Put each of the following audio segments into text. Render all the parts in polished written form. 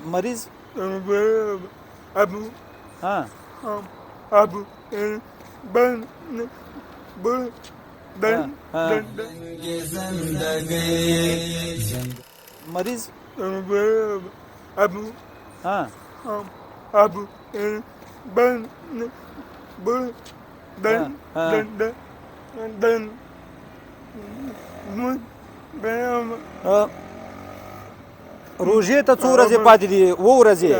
مریض ابو ها ابو بن بن مریض ابو ها ابو بن دن روژې ته څو ورځې پاتې دي؟ 7 ورځې.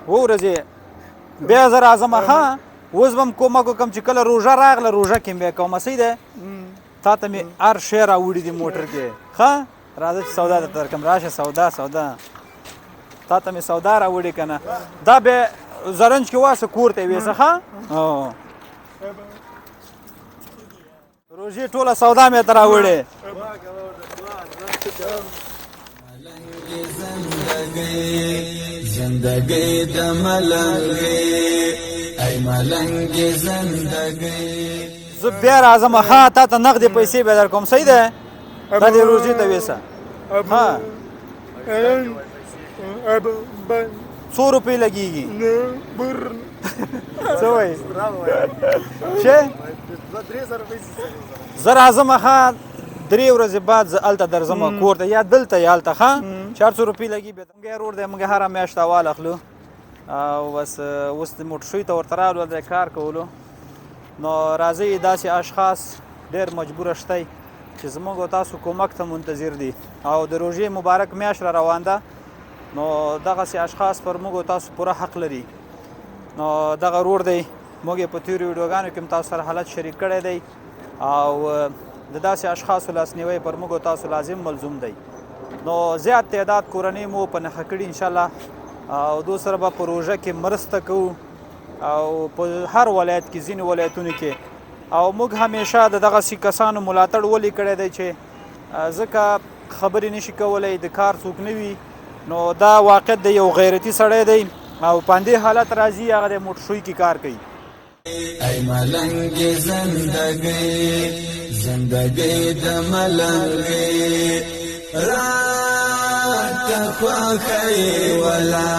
7 ورځې بیا زه راځم. ښه اوس به م کومک وکړم چې کله روژه راغله روژه کې م بیا کومه صحیح دی. تا ته مې هر شی راوړي دي موټر کې. ښه راځه چې سودا درته درکړم. راشه سودا تا ته مې سودا راوړې که نه. دا بیا زرنج کې واسه کور ته یې ویسه. ښه روژې ټوله سودا مې ته راوړې. زندگی د ملنګي ای ملنګي زندگی. زه بیا راځم. ښه تا ته نغدې پیسې به در کوم. صحیح دی. دا دې روژې ته ویسه. ها 100 روپۍ لګېږي. څه وایي شه زه راځم. ښه 3 ورځې بعد زه هلته درځم کور ته یا دلته یا هلته. ښه 400 روپۍ لګي. بیا موږ رور دی موږ هره میاشت اول اخلو او بس اوس د موټرشوي ته ورته راغلو د کار کولو. نو راځئ داسې اشخاص ډېر مجبوره شتی چې زموږ او تاسو کومک ته منتظر دي او د روژې مبارک میاشت را روان ده. نو دغسې اشخاص پر موږ او تاسو پوره حق لري. نو دغه رور دی موږ یې په تېرو ویډیوګانو کې م تاسو سره حالت شریک کړی دی او د داسې اشخاصو لاسنیوی پر موږ او تاسو لازم ملزوم دی. نو زیات تعداد کورنۍ مو په نښه کړي انشاءالله او دو سره به په روژه کې مرسته کوو او په هر ولایت کې ځینې ولایتونو کې او موږ همیشه د دغسې کسانو ملاتړ ولې کړی دی چې ځکه خبرې نشي کولی د کار څوک نه وي. نو دا واقع د یو غیرتي سړی دی او په همدې حالت راځي هغه د موټرشوي کې کار کوي. ای ملنګي زندگی د ملنګي راته خوښوي ولا